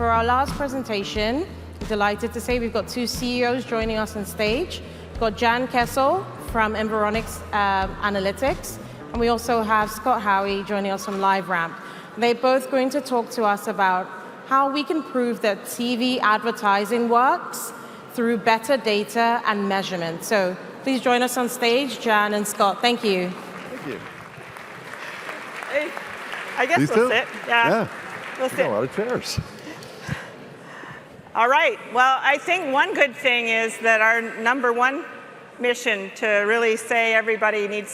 for our last presentation, I'm delighted to say we've got two CEOs joining us on stage. We've got Jan Kestle from Environics Analytics, and we also have Scott Howe joining us from LiveRamp. They're both going to talk to us about how we can prove that TV advertising works through better data and measurement. So please join us on stage, Jan and Scott. Thank you. Thank you. Hey, I guess we'll sit. Yeah. We'll sit. A lot of chairs. All right. Well, I think one good thing is that our #1 mission to really say everybody need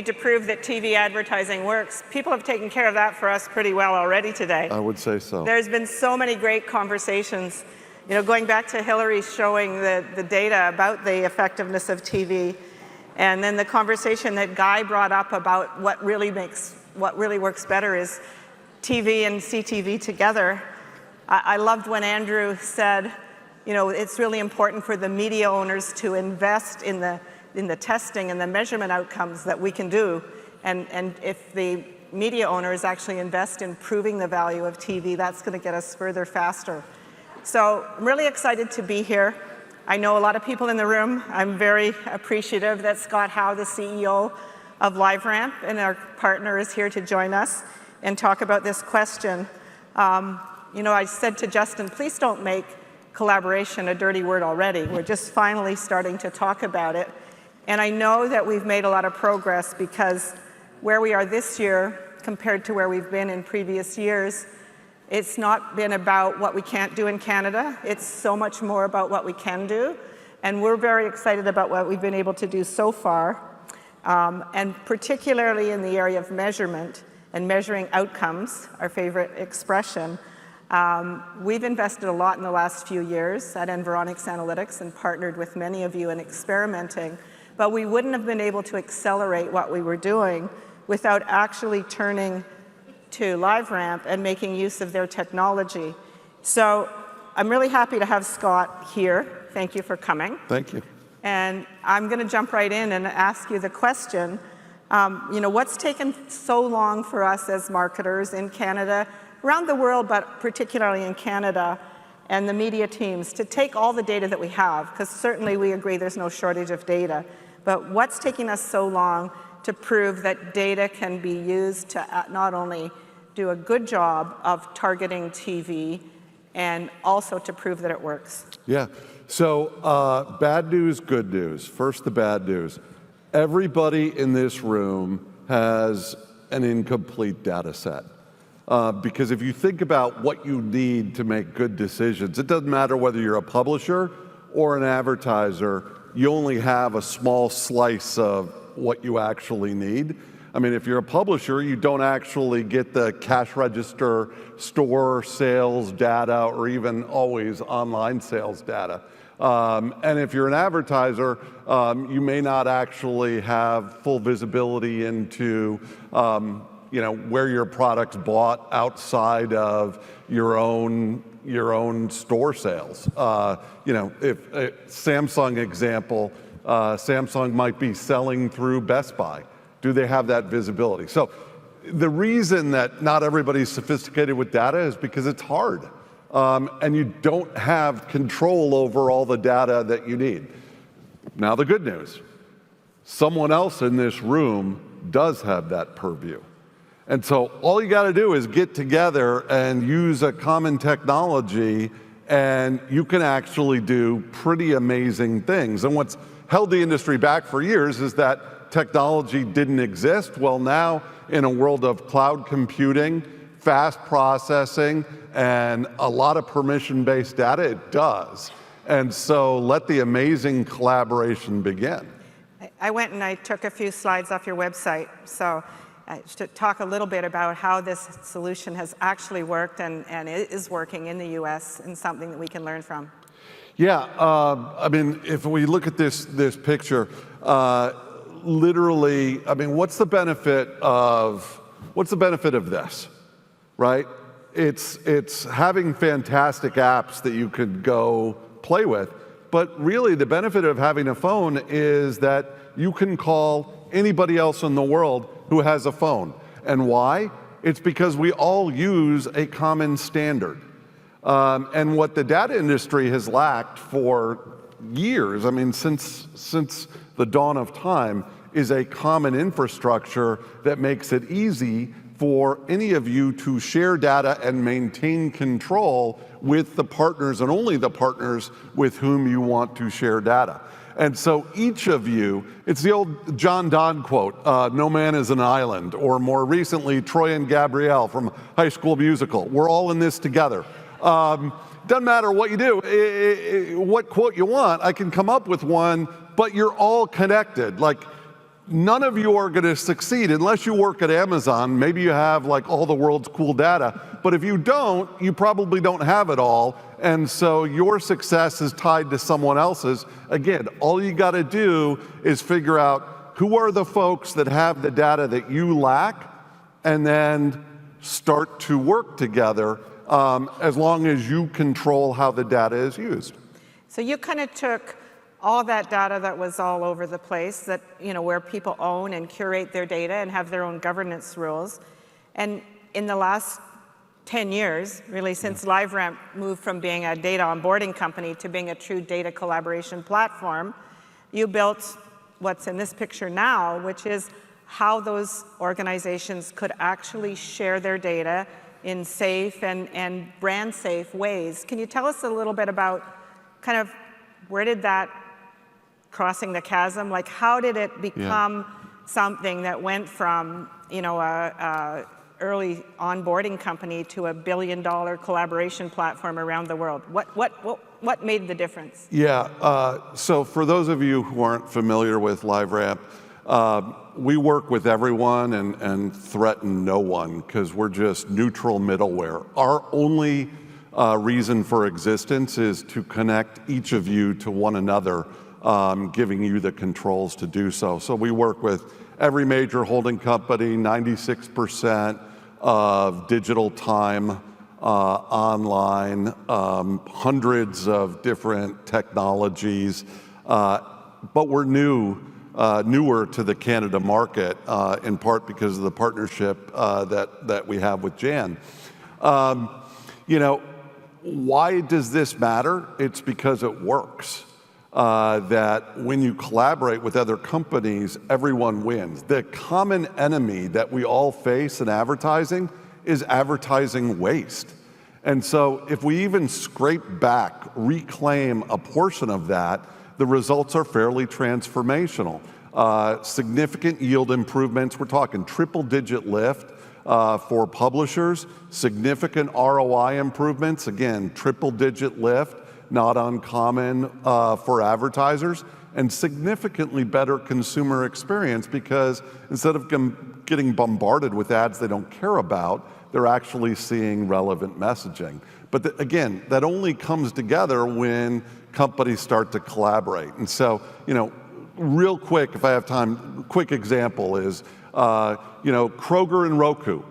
to prove that TV advertising works. People have taken care of that for us pretty well already today. I would say so. There's been so many great conversations. You know, going back to Hillary showing the data about the effectiveness of TV, and then the conversation that Guy brought up about what really works better is TV and CTV together. I loved when Andrew said, you know, it's really important for the media owners to invest in the testing and the measurement outcomes that we can do. And if the media owners actually invest in proving the value of TV, that's going to get us further faster. So I'm really excited to be here. I know a lot of people in the room. I'm very appreciative that Scott Howe, the CEO of LiveRamp, and our partner is here to join us and talk about this question. You know, I said to Justin, please don't make collaboration a dirty word already. We're just finally starting to talk about it. And I know that we've made a lot of progress because where we are this year compared to where we've been in previous years, it's not been about what we can't do in Canada. It's so much more about what we can do. And we're very excited about what we've been able to do so far. And particularly in the area of measurement and measuring outcomes, our favorite expression. We've invested a lot in the last few years at Environics Analytics and partnered with many of you in experimenting, but we wouldn't have been able to accelerate what we were doing without actually turning to LiveRamp and making use of their technology. So I'm really happy to have Scott here. Thank you for coming. Thank you. And I'm going to jump right in and ask you the question, you know, what's taken so long for us as marketers in Canada, around the world, but particularly in Canada, and the media teams to take all the data that we have, because certainly we agree there's no shortage of data, but what's taking us so long to prove that data can be used to not only do a good job of targeting TV and also to prove that it works? Yeah. So bad news, good news. First, the bad news. Everybody in this room has an incomplete data set. Because if you think about what you need to make good decisions, it doesn't matter whether you're a publisher or an advertiser, you only have a small slice of what you actually need. I mean, if you're a publisher, you don't actually get the cash register, store sales data, or even always online sales data. And if you're an advertiser, you may not actually have full visibility into you know, where your product's bought outside of your own store sales. You know, if Samsung example, Samsung might be selling through Best Buy. Do they have that visibility? So the reason that not everybody's sophisticated with data is because it's hard. And you don't have control over all the data that you need. Now the good news, someone else in this room does have that purview. And so all you got to do is get together and use a common technology, and you can actually do pretty amazing things. And what's held the industry back for years is that technology didn't exist. Well, now in a world of cloud computing, fast processing, and a lot of permission-based data, it does. And so let the amazing collaboration begin. I went and I took a few slides off your website. So to talk a little bit about how this solution has actually worked and it is working in the US and something that we can learn from. Yeah, I mean, if we look at this picture, literally, I mean, what's the benefit of this, right? It's having fantastic apps that you could go play with, but really the benefit of having a phone is that you can call anybody else in the world who has a phone. And why? It's because we all use a common standard. And what the data industry has lacked for years, I mean, since the dawn of time, is a common infrastructure that makes it easy for any of you to share data and maintain control with the partners and only the partners with whom you want to share data. And so each of you, it's the old John Donne quote, no man is an island, or more recently, Troy and Gabrielle from High School Musical. We're all in this together. Doesn't matter what you do, what quote you want, I can come up with one, but you're all connected. Like, none of you are going to succeed unless you work at Amazon. Maybe you have like all the world's cool data, but if you don't, you probably don't have it all. And so your success is tied to someone else's. Again, all you got to do is figure out who are the folks that have the data that you lack, and then start to work together as long as you control how the data is used. So you kind of took all that data that was all over the place, that, you know, where people own and curate their data and have their own governance rules. And in the last 10 years, really since LiveRamp moved from being a data onboarding company to being a true data collaboration platform, you built what's in this picture now, which is how those organizations could actually share their data in safe and brand safe ways. Can you tell us a little bit about kind of where did that crossing the chasm, like how did it become something that went from, you know, a early onboarding company to $1 billion collaboration platform around the world? What made the difference? Yeah, so for those of you who aren't familiar with LiveRamp, we work with everyone and threaten no one because we're just neutral middleware. Our only reason for existence is to connect each of you to one another, giving you the controls to do so. So we work with every major holding company, 96% of digital time online, hundreds of different technologies, but we're newer to the Canada market, in part because of the partnership that we have with Jan. You know, why does this matter? It's because it works. That when you collaborate with other companies, everyone wins. The common enemy that we all face in advertising is advertising waste. And so if we even scrape back, reclaim a portion of that, the results are fairly transformational. Significant yield improvements, we're talking triple-digit lift for publishers, significant ROI improvements, again, triple-digit lift, not uncommon for advertisers, and significantly better consumer experience because instead of getting bombarded with ads they don't care about, they're actually seeing relevant messaging. But again, that only comes together when companies start to collaborate. And so, you know, real quick, if I have time, quick example is, you know, Kroger and Roku.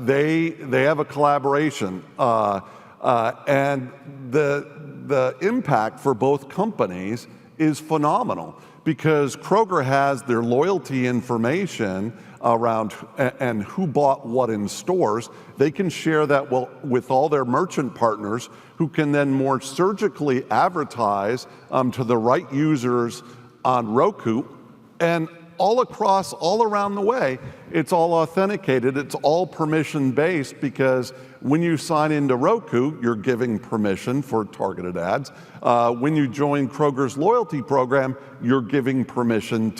They have a collaboration. And the impact for both companies is phenomenal because Kroger has their loyalty information around and who bought what in stores. They can share that with all their merchant partners who can then more surgically advertise to the right users on Roku, and all across, all around the way, it's all authenticated, it's all permission-based because when you sign into Roku, you're giving permission for targeted ads. When you join Kroger's loyalty program, you're giving permission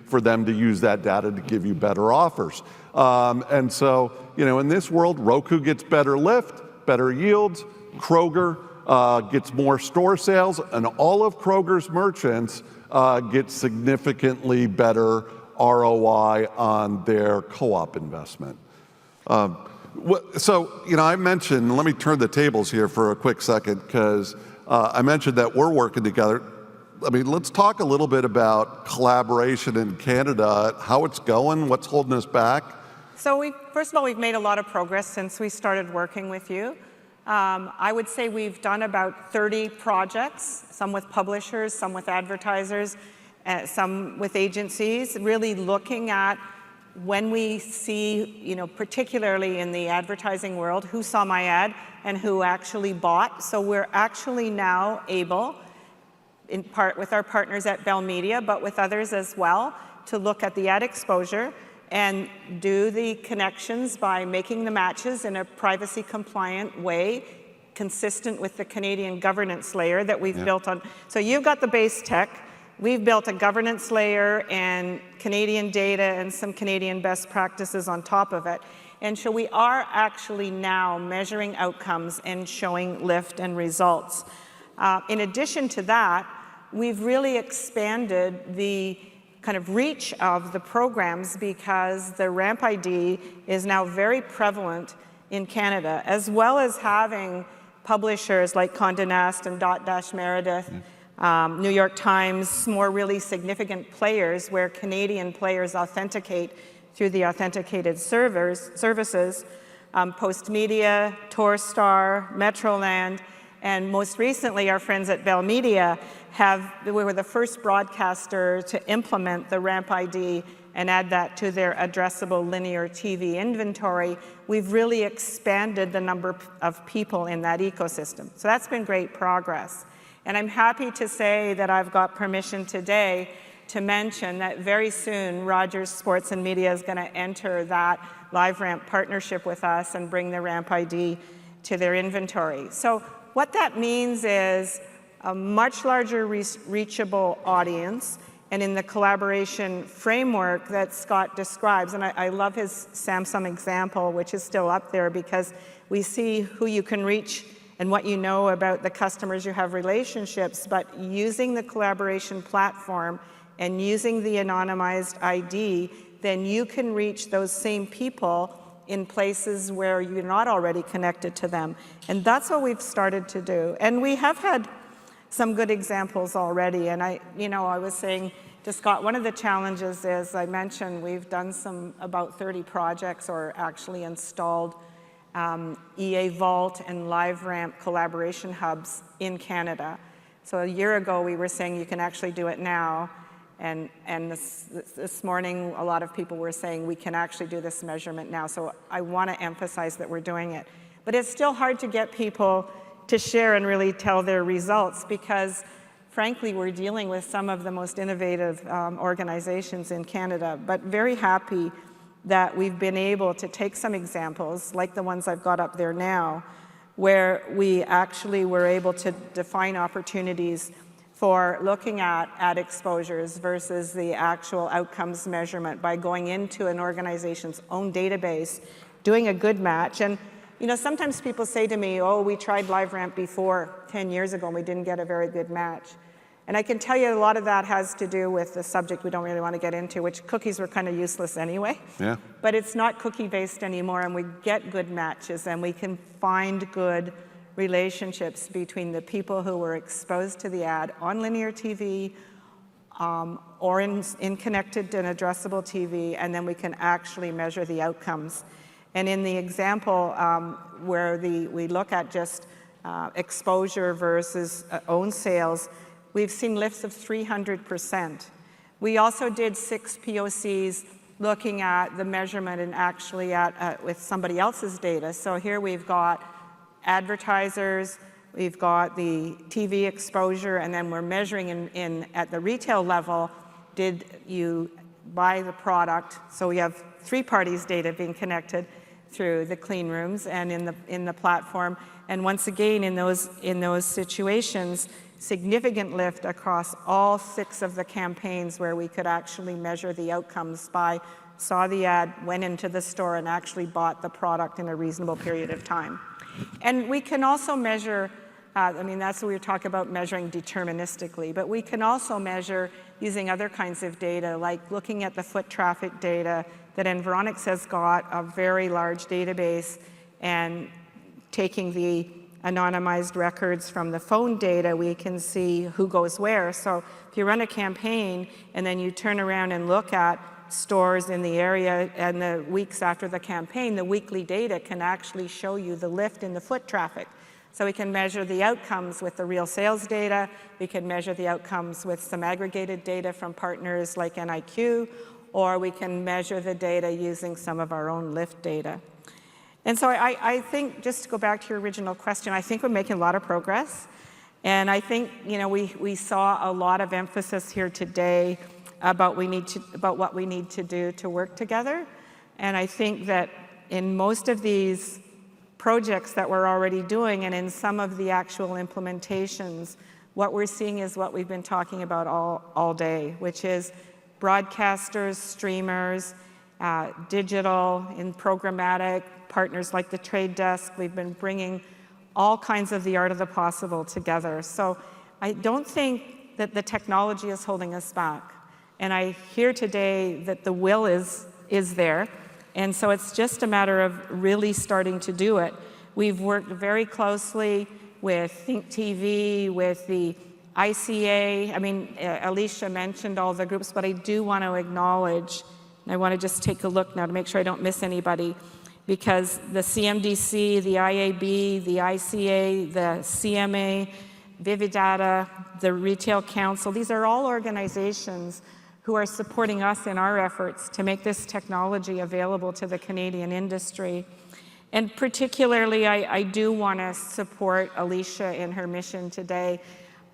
for them to use that data to give you better offers. And so, you know, in this world, Roku gets better lift, better yields, Kroger gets more store sales, and all of Kroger's merchants get significantly better ROI on their co-op investment. So, you know, I mentioned, let me turn the tables here for a quick second, because I mentioned that we're working together. I mean, let's talk a little bit about collaboration in Canada, how it's going, what's holding us back. So first of all, we've made a lot of progress since we started working with you. I would say we've done about 30 projects, some with publishers, some with advertisers, some with agencies, really looking at when we see, particularly in the advertising world, who saw my ad and who actually bought. So we're actually now able, in part with our partners at Bell Media, but with others as well, to look at the ad exposure and do the connections by making the matches in a privacy-compliant way, consistent with the Canadian governance layer that we've built on. So you've got the base tech. We've built a governance layer and Canadian data and some Canadian best practices on top of it. And so we are actually now measuring outcomes and showing lift and results. In addition to that, we've really expanded the kind of reach of the programs because the RAMP ID is now very prevalent in Canada, as well as having publishers like Condé Nast and Dotdash Meredith, New York Times, more really significant players where Canadian players authenticate through the authenticated services, Postmedia, Torstar, Metroland, and most recently our friends at Bell Media we were the first broadcaster to implement the RAMP ID and add that to their addressable linear TV inventory. We've really expanded the number of people in that ecosystem. So that's been great progress. And I'm happy to say that I've got permission today to mention that very soon Rogers Sports and Media is going to enter that LiveRamp partnership with us and bring the RAMP ID to their inventory. So what that means is a much larger reachable audience, and in the collaboration framework that Scott describes, and I love his Samsung example, which is still up there because we see who you can reach and what you know about the customers you have relationships, but using the collaboration platform and using the anonymized ID, then you can reach those same people in places where you're not already connected to them. And that's what we've started to do. And we have had some good examples already. And I was saying to Scott, one of the challenges is, I mentioned we've done about 30 projects or actually installed EA Vault and LiveRamp collaboration hubs in Canada. So a year ago, we were saying you can actually do it now. And this morning, a lot of people were saying we can actually do this measurement now. So I want to emphasize that we're doing it. But it's still hard to get people to share and really tell their results because, frankly, we're dealing with some of the most innovative organizations in Canada. But very happy that we've been able to take some examples, like the ones I've got up there now, where we actually were able to define opportunities for looking at ad exposures versus the actual outcomes measurement by going into an organization's own database, doing a good match. And sometimes people say to me, oh, we tried LiveRamp before 10 years ago and we didn't get a very good match. And I can tell you a lot of that has to do with the subject we don't really want to get into, which cookies were kind of useless anyway. Yeah. But it's not cookie-based anymore, and we get good matches, and we can find good relationships between the people who were exposed to the ad on linear TV or in connected and addressable TV, and then we can actually measure the outcomes. And in the example where we look at just exposure versus own sales, we've seen lifts of 300%. We also did 6 POCs looking at the measurement and actually with somebody else's data. So here we've got advertisers, we've got the TV exposure, and then we're measuring at the retail level, did you buy the product? So we have 3 parties' data being connected through the clean rooms and in the platform. And once again, in those situations, significant lift across all 6 of the campaigns where we could actually measure the outcomes by saw the ad, went into the store, and actually bought the product in a reasonable period of time. And we can also measure, that's what we were talking about, measuring deterministically, but we can also measure using other kinds of data, like looking at the foot traffic data that Environics has got, a very large database, and taking the anonymized records from the phone data, we can see who goes where. So if you run a campaign and then you turn around and look at stores in the area and the weeks after the campaign, the weekly data can actually show you the lift in the foot traffic. So we can measure the outcomes with the real sales data, we can measure the outcomes with some aggregated data from partners like NIQ, or we can measure the data using some of our own lift data. And so I think, just to go back to your original question, I think we're making a lot of progress. And I think, we saw a lot of emphasis here today about what we need to do to work together. And I think that in most of these projects that we're already doing and in some of the actual implementations, what we're seeing is what we've been talking about all day, which is broadcasters, streamers, digital and programmatic, partners like the Trade Desk. We've been bringing all kinds of the art of the possible together. So I don't think that the technology is holding us back. And I hear today that the will is there. And so it's just a matter of really starting to do it. We've worked very closely with Think TV, with the ICA. I mean, Alicia mentioned all the groups, but I do want to acknowledge, and I want to just take a look now to make sure I don't miss anybody, because the CMDC, the IAB, the ICA, the CMA, Vividata, the Retail Council, these are all organizations who are supporting us in our efforts to make this technology available to the Canadian industry. And particularly, I do want to support Alicia in her mission today.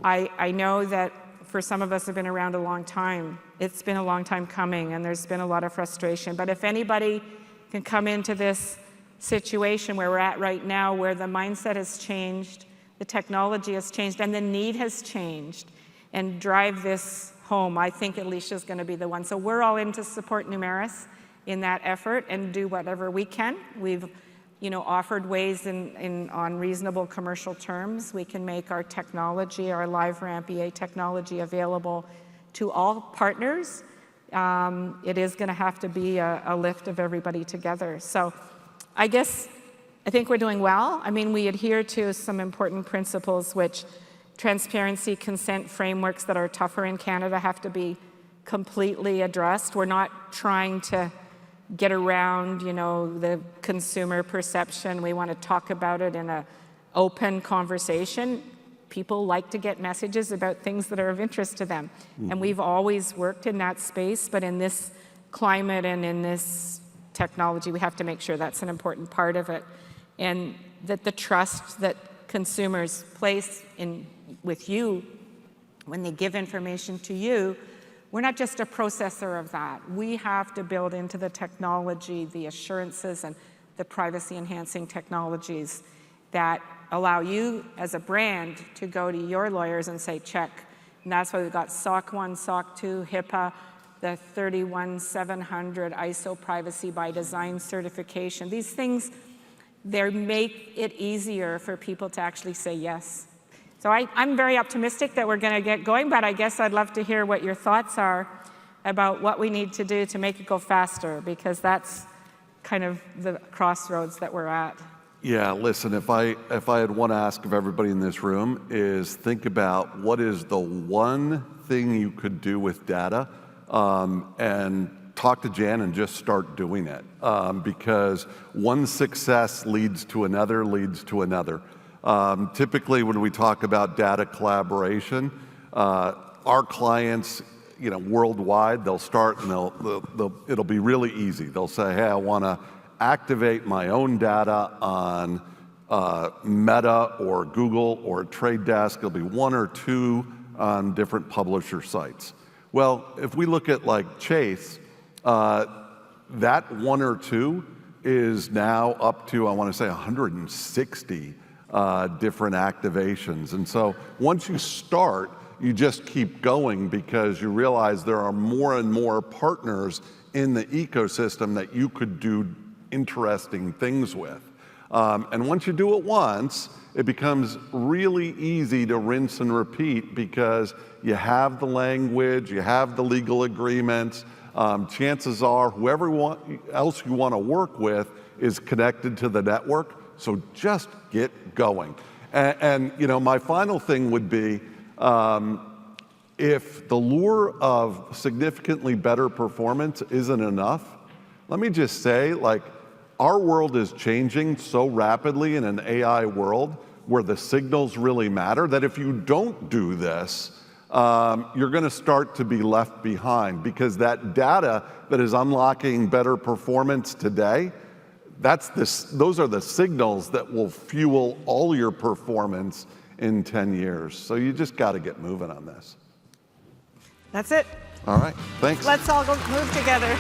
I know that for some of us who have been around a long time, it's been a long time coming, and there's been a lot of frustration. But if anybody can come into this situation where we're at right now, where the mindset has changed, the technology has changed, and the need has changed, and drive this home, I think Alicia's going to be the one. So we're all in to support Numeris in that effort and do whatever we can. We've offered ways on reasonable commercial terms. We can make our technology, our LiveRamp EA technology, available to all partners. It is going to have to be a lift of everybody together. So I think we're doing well. I mean, we adhere to some important principles, which transparency, consent frameworks that are tougher in Canada have to be completely addressed. We're not trying to get around, the consumer perception. We want to talk about it in an open conversation. People like to get messages about things that are of interest to them. Mm-hmm. And we've always worked in that space, but in this climate and in this technology, we have to make sure that's an important part of it. And that the trust that consumers place with you when they give information to you, we're not just a processor of that. We have to build into the technology the assurances and the privacy-enhancing technologies that allow you as a brand to go to your lawyers and say, check. And that's why we've got SOC 1, SOC 2, HIPAA, the 31700 ISO Privacy by Design certification. These things, they make it easier for people to actually say yes. So I'm very optimistic that we're going to get going, but I guess I'd love to hear what your thoughts are about what we need to do to make it go faster, because that's kind of the crossroads that we're at. Yeah, listen, if I had one ask of everybody in this room is think about what is the one thing you could do with data, and talk to Jan and just start doing it, because one success leads to another, leads to another. Typically, when we talk about data collaboration, our clients, worldwide, they'll start and it'll be really easy. They'll say, hey, I want to activate my own data on Meta or Google or Trade Desk. It'll be one or two on different publisher sites. Well, if we look at like Chase, that one or two is now up to, I want to say, 160 different activations. And so once you start, you just keep going because you realize there are more and more partners in the ecosystem that you could do interesting things with. And once you do it once, it becomes really easy to rinse and repeat because you have the language, you have the legal agreements. Chances are whoever else you want to work with is connected to the network. So just get going. And my final thing would be, if the lure of significantly better performance isn't enough, let me just say, our world is changing so rapidly in an AI world where the signals really matter that if you don't do this, you're going to start to be left behind, because that data that is unlocking better performance today, those are the signals that will fuel all your performance in 10 years. So you just got to get moving on this. That's it. All right, thanks. Let's all go move together.